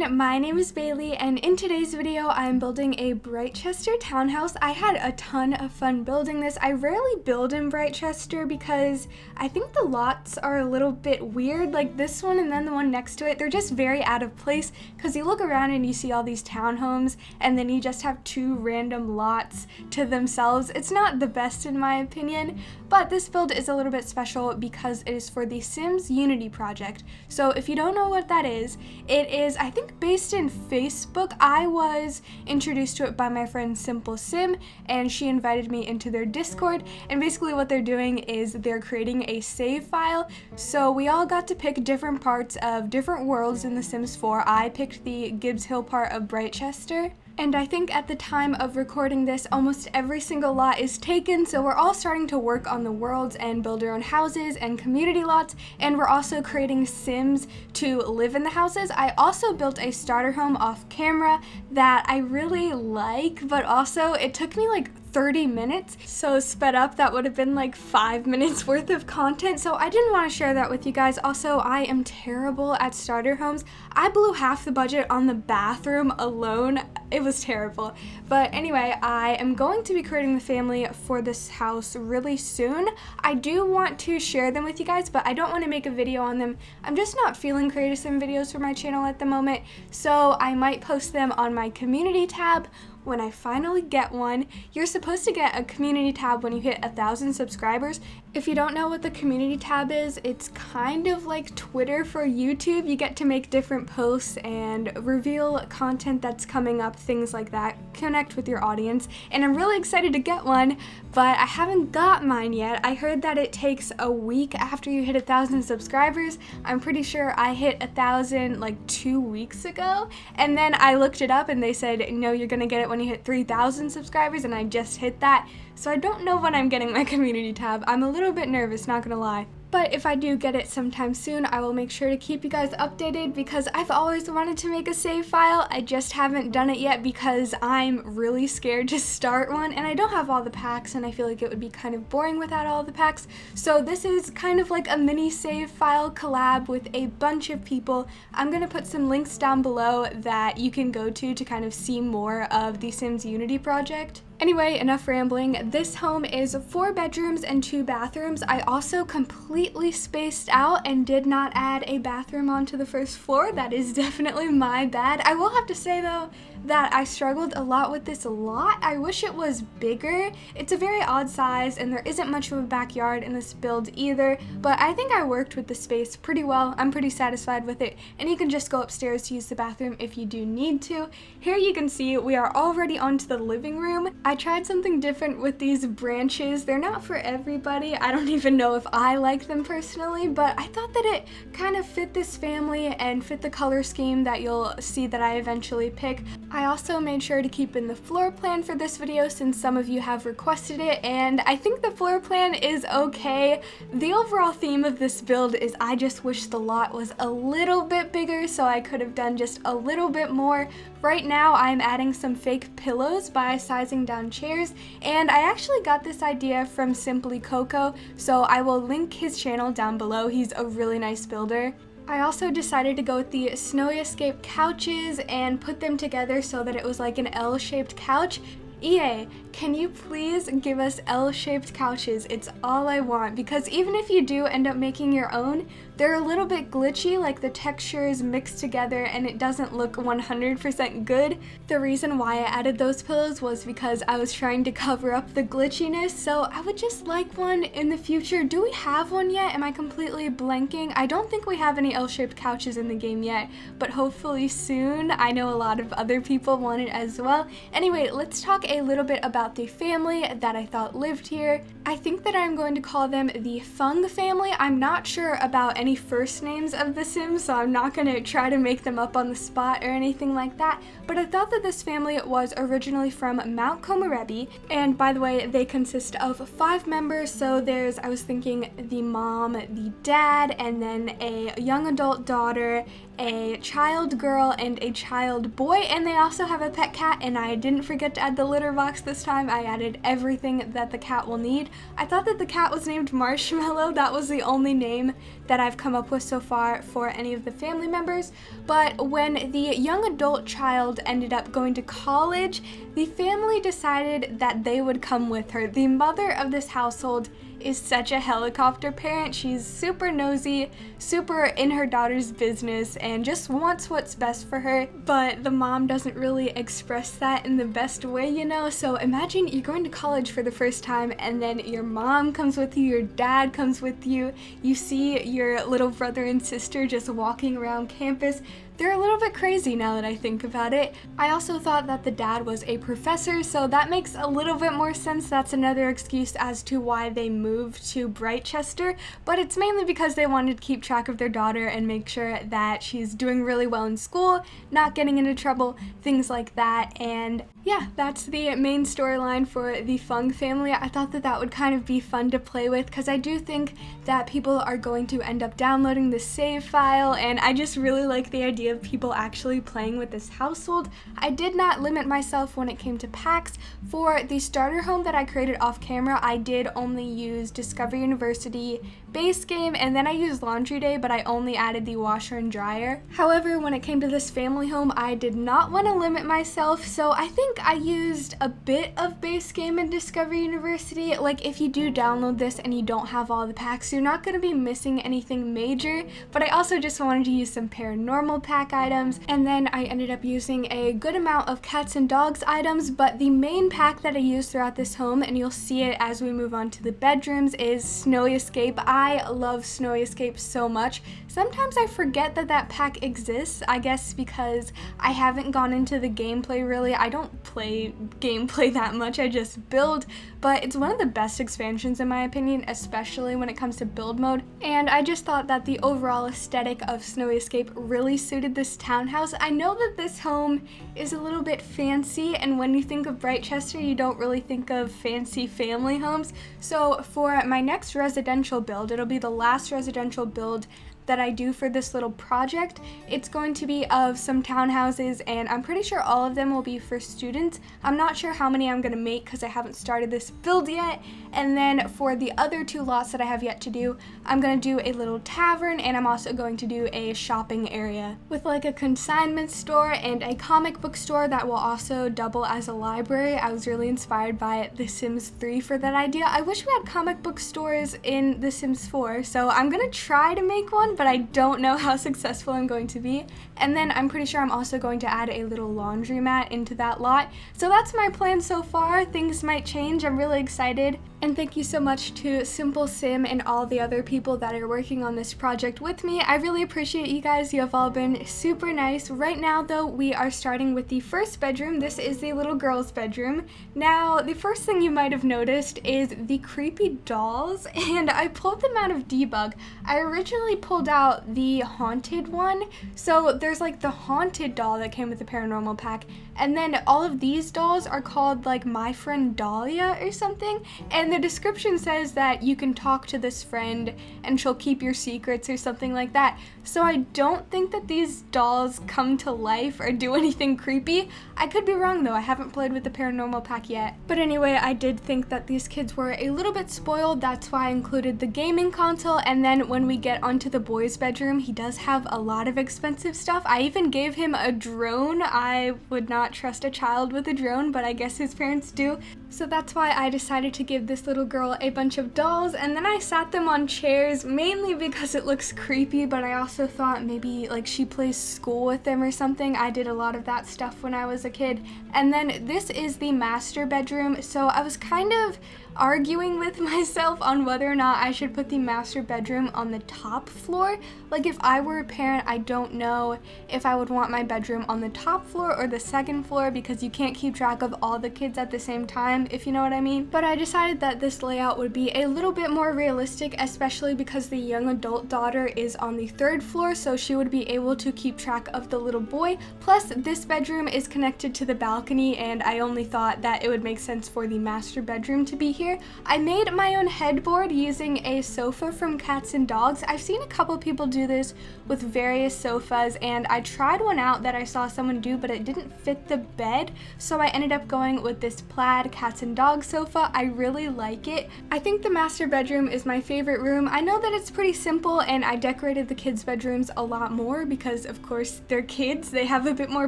everyone, my name is Bailey, and in today's video I'm building a Britechester townhouse. I had a ton of fun building this. I rarely build in Britechester because I think the lots are a little bit weird, like this one and then the one next to it. They're just very out of place because you look around and you see all these townhomes and then you just have two random lots to themselves. It's not the best in my opinion, but this build is a little bit special because it is for the Sims Unity project. So if you don't know what that is, it is, I think, based in Facebook. I was introduced to it by my friend Simple Sim, and she invited me into their Discord, and basically what they're doing is they're creating a save file. So we all got to pick different parts of different worlds in The Sims 4. I picked the Gibbs Hill part of Britechester. And I think at the time of recording this, almost every single lot is taken, so we're all starting to work on the worlds and build our own houses and community lots, and we're also creating Sims to live in the houses. I also built a starter home off camera that I really like, but also it took me like 30 minutes, so sped up that would have been like 5 minutes worth of content, so I didn't want to share that with you guys. Also, I am terrible at starter homes. I blew half the budget on the bathroom alone. It was terrible. But anyway, I am going to be creating the family for this house really soon. I do want to share them with you guys, but I don't want to make a video on them. I'm just not feeling creative sim videos for my channel at the moment, so I might post them on my community tab when I finally get one. You're supposed to get a community tab when you hit 1,000 subscribers. If you don't know what the community tab is, it's kind of like Twitter for YouTube. You get to make different posts and reveal content that's coming up, things like that, connect with your audience, and I'm really excited to get one, but I haven't got mine yet. I heard that it takes a week after you hit 1,000 subscribers. I'm pretty sure I hit 1,000 like 2 weeks ago, and then I looked it up and they said, no, you're gonna get it when you hit 3,000 subscribers, and I just hit that. So I don't know when I'm getting my community tab. I'm a little bit nervous, not gonna lie. But if I do get it sometime soon, I will make sure to keep you guys updated because I've always wanted to make a save file. I just haven't done it yet because I'm really scared to start one, and I don't have all the packs, and I feel like it would be kind of boring without all the packs. So this is kind of like a mini save file collab with a bunch of people. I'm gonna put some links down below that you can go to kind of see more of the Sims Unity project. Anyway, enough rambling. This home is 4 bedrooms and 2 bathrooms. I also completely spaced out and did not add a bathroom onto the first floor. That is definitely my bad. I will have to say though that I struggled a lot with this lot. I wish it was bigger. It's a very odd size and there isn't much of a backyard in this build either, but I think I worked with the space pretty well. I'm pretty satisfied with it, and you can just go upstairs to use the bathroom if you do need to. Here you can see we are already onto the living room. I tried something different with these branches. They're not for everybody. I don't even know if I like them personally, but I thought that it kind of fit this family and fit the color scheme that you'll see that I eventually pick. I also made sure to keep in the floor plan for this video since some of you have requested it, and I think the floor plan is okay. The overall theme of this build is I just wish the lot was a little bit bigger so I could have done just a little bit more. Right now I'm adding some fake pillows by sizing down chairs, and I actually got this idea from Simply Coco, so I will link his channel down below. He's a really nice builder. I also decided to go with the Snowy Escape couches and put them together so that it was like an L-shaped couch. EA, can you please give us L-shaped couches? It's all I want, because even if you do end up making your own, they're a little bit glitchy, like the textures mixed together and it doesn't look 100% good. The reason why I added those pillows was because I was trying to cover up the glitchiness, so I would just like one in the future. Do we have one yet? Am I completely blanking? I don't think we have any L-shaped couches in the game yet, but hopefully soon. I know a lot of other people want it as well. Anyway, let's talk a little bit about the family that I thought lived here. I think that I'm going to call them the Fung family. I'm not sure about any first names of the Sims, so I'm not going to try to make them up on the spot or anything like that, but I thought that this family was originally from Mount Komorebi, and by the way, they consist of 5 members, so I was thinking the mom, the dad, and then a young adult daughter, a child girl and a child boy, and they also have a pet cat, and I didn't forget to add the litter box this time. I added everything that the cat will need. I thought that the cat was named Marshmallow. That was the only name that I've come up with so far for any of the family members, but when the young adult child ended up going to college, the family decided that they would come with her. The mother of this household is such a helicopter parent. She's super nosy, super in her daughter's business, and just wants what's best for her, but the mom doesn't really express that in the best way, you know? So imagine you're going to college for the first time, and then your mom comes with you, your dad comes with you, you see your little brother and sister just walking around campus. They're a little bit crazy now that I think about it. I also thought that the dad was a professor, so that makes a little bit more sense. That's another excuse as to why they moved to Britechester, but it's mainly because they wanted to keep track of their daughter and make sure that she's doing really well in school, not getting into trouble, things like that. And yeah, that's the main storyline for the Fung family. I thought that that would kind of be fun to play with because I do think that people are going to end up downloading the save file, and I just really like the idea of people actually playing with this household. I did not limit myself when it came to packs. For the starter home that I created off camera, I did only use Discover University base game, and then I used Laundry Day, but I only added the washer and dryer. However, when it came to this family home, I did not want to limit myself, so I think I used a bit of base game and Discover University. Like, if you do download this and you don't have all the packs, you're not going to be missing anything major, but I also just wanted to use some paranormal pack items, and then I ended up using a good amount of cats and dogs items, but the main pack that I used throughout this home, and you'll see it as we move on to the bedrooms, is Snowy Escape. I love Snowy Escape so much. Sometimes I forget that that pack exists, I guess because I haven't gone into the gameplay really. I don't play gameplay that much, I just build, but it's one of the best expansions in my opinion, especially when it comes to build mode, and I just thought that the overall aesthetic of Snowy Escape really suited this townhouse. I know that this home is a little bit fancy, and when you think of Britechester, you don't really think of fancy family homes, so for my next residential build, it'll be the last residential build that I do for this little project. It's going to be of some townhouses, and I'm pretty sure all of them will be for students. I'm not sure how many I'm gonna make because I haven't started this build yet. And then for the other two lots that I have yet to do, I'm gonna do a little tavern, and I'm also going to do a shopping area with like a consignment store and a comic book store that will also double as a library. I was really inspired by The Sims 3 for that idea. I wish we had comic book stores in The Sims 4, so I'm gonna try to make one, but I don't know how successful I'm going to be. And then I'm pretty sure I'm also going to add a little laundromat into that lot. So that's my plan so far. Things might change. I'm really excited. And thank you so much to Simple Sim and all the other people that are working on this project with me. I really appreciate you guys. You have all been super nice. Right now though, we are starting with the first bedroom. This is the little girl's bedroom. Now, the first thing you might have noticed is the creepy dolls, and I pulled them out of debug. I originally pulled out the haunted one, so there's like the haunted doll that came with the paranormal pack, and then all of these dolls are called like My Friend Dahlia or something, and the description says that you can talk to this friend and she'll keep your secrets or something like that. So I don't think that these dolls come to life or do anything creepy. I could be wrong though, I haven't played with the paranormal pack yet. But anyway, I did think that these kids were a little bit spoiled, that's why I included the gaming console, and then when we get onto the boys' bedroom, he does have a lot of expensive stuff. I even gave him a drone. I would not trust a child with a drone, but I guess his parents do. So that's why I decided to give this little girl a bunch of dolls, and then I sat them on chairs, mainly because it looks creepy, but I also thought maybe like she plays school with them or something. I did a lot of that stuff when I was a kid. And then this is the master bedroom, so I was kind of arguing with myself on whether or not I should put the master bedroom on the top floor. Like, if I were a parent, I don't know if I would want my bedroom on the top floor or the second floor, because you can't keep track of all the kids at the same time, if you know what I mean. But I decided that this layout would be a little bit more realistic, especially because the young adult daughter is on the third floor, so she would be able to keep track of the little boy. Plus, this bedroom is connected to the balcony, and I only thought that it would make sense for the master bedroom to be here. I made my own headboard using a sofa from Cats and Dogs. I've seen a couple people do this with various sofas, and I tried one out that I saw someone do, but it didn't fit the bed, so I ended up going with this plaid Cats and Dogs sofa. I really like it. I think the master bedroom is my favorite room. I know that it's pretty simple, and I decorated the kids' bedrooms a lot more because, of course, they're kids. They have a bit more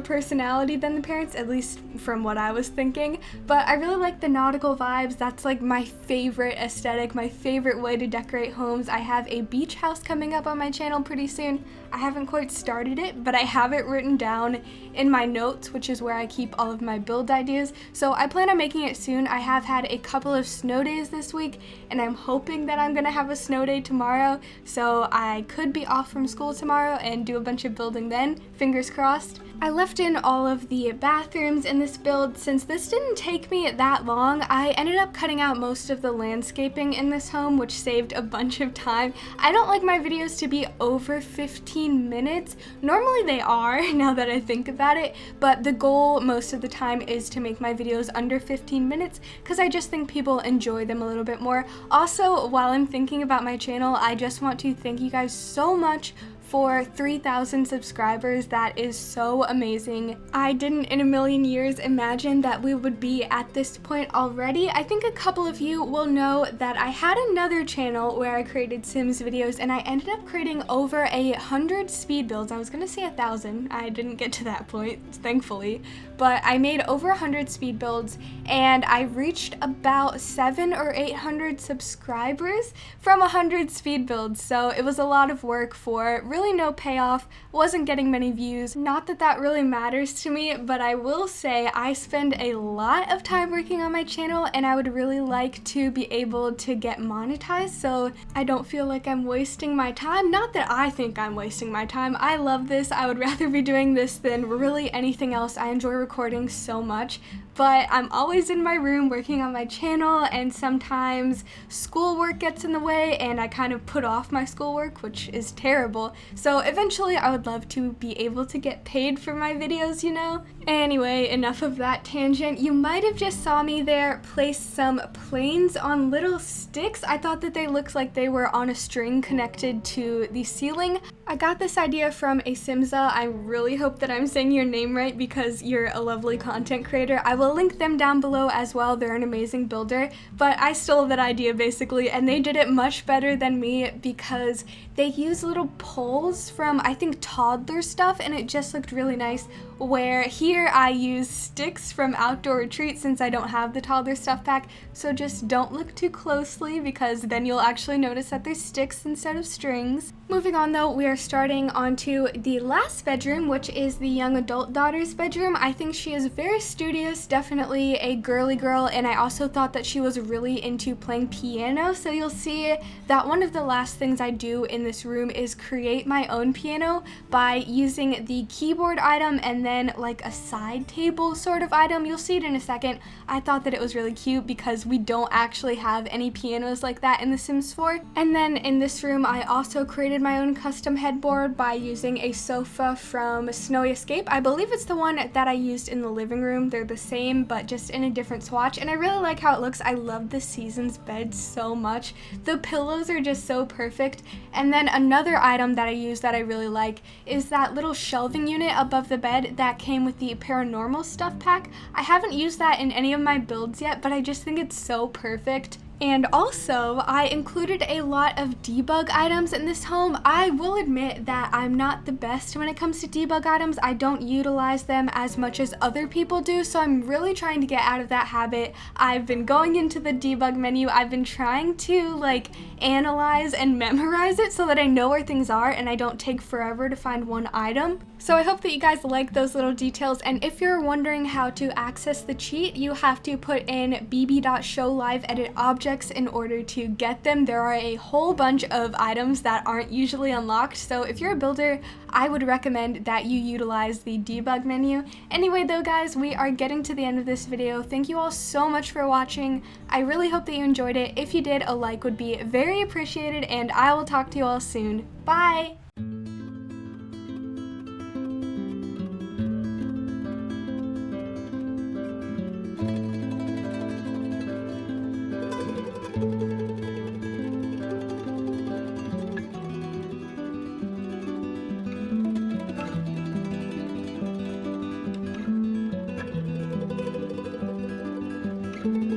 personality than the parents, at least from what I was thinking. But I really like the nautical vibes. That's like my favorite aesthetic, my favorite way to decorate homes. I have a beach house coming up on my channel pretty soon. I haven't quite started it, but I have it written down in my notes, which is where I keep all of my build ideas. So I plan on making it soon. I have had a couple of snow days this week, and I'm hoping that I'm gonna have a snow day tomorrow, so I could be off from school tomorrow and do a bunch of building then, fingers crossed. I left in all of the bathrooms in this build. Since this didn't take me that long, I ended up cutting out most of the landscaping in this home, which saved a bunch of time. I don't like my videos to be over 15 minutes. Normally they are, now that I think about it, but the goal most of the time is to make my videos under 15 minutes because I just think people enjoy them a little bit more. Also, while I'm thinking about my channel, I just want to thank you guys so much for 3,000 subscribers. That is so amazing. I didn't in a million years imagine that we would be at this point already. I think a couple of you will know that I had another channel where I created Sims videos, and I ended up creating over 100 speed builds. I was gonna say 1,000. I didn't get to that point, thankfully. But I made over 100 speed builds, and I reached about 700 or 800 subscribers from 100 speed builds. So it was a lot of work for really no payoff, wasn't getting many views. Not that that really matters to me, but I will say I spend a lot of time working on my channel, and I would really like to be able to get monetized so I don't feel like I'm wasting my time. Not that I think I'm wasting my time. I love this. I would rather be doing this than really anything else. I enjoy recording so much, but I'm always in my room working on my channel, and sometimes schoolwork gets in the way and I kind of put off my schoolwork, which is terrible. So eventually I would love to be able to get paid for my videos, you know? Anyway, enough of that tangent. You might have just saw me there place some planes on little sticks. I thought that they looked like they were on a string connected to the ceiling. I got this idea from a Simza. I really hope that I'm saying your name right because you're a lovely content creator. I will link them down below as well. They're an amazing builder, but I stole that idea basically, and they did it much better than me because they use little poles from, I think, toddler stuff, and it just looked really nice. Where here I use sticks from Outdoor Retreat since I don't have the toddler stuff pack, so just don't look too closely because then you'll actually notice that there's sticks instead of strings. Moving on though, we are starting onto the last bedroom, which is the young adult daughter's bedroom. I think she is very studious, definitely a girly girl, and I also thought that she was really into playing piano, so you'll see that one of the last things I do in this room is create my own piano by using the keyboard item and then like a side table sort of item. You'll see it in a second. I thought that it was really cute because we don't actually have any pianos like that in The Sims 4. And then in this room I also created my own custom headboard by using a sofa from Snowy Escape. I believe it's the one that I used in the living room. They're the same but just in a different swatch, and I really like how it looks. I love the Seasons bed so much. The pillows are just so perfect. And then another item that I use that I really like is that little shelving unit above the bed that came with the paranormal stuff pack. I haven't used that in any of my builds yet, but I just think it's so perfect. And also, I included a lot of debug items in this home. I will admit that I'm not the best when it comes to debug items. I don't utilize them as much as other people do, so I'm really trying to get out of that habit. I've been going into the debug menu. I've been trying to like analyze and memorize it so that I know where things are and I don't take forever to find one item. So I hope that you guys like those little details, and if you're wondering how to access the cheat, you have to put in bb.show live edit object objects in order to get them. There are a whole bunch of items that aren't usually unlocked, so if you're a builder, I would recommend that you utilize the debug menu. Anyway though guys, we are getting to the end of this video. Thank you all so much for watching. I really hope that you enjoyed it. If you did, a like would be very appreciated, and I will talk to you all soon. Bye! Thank you.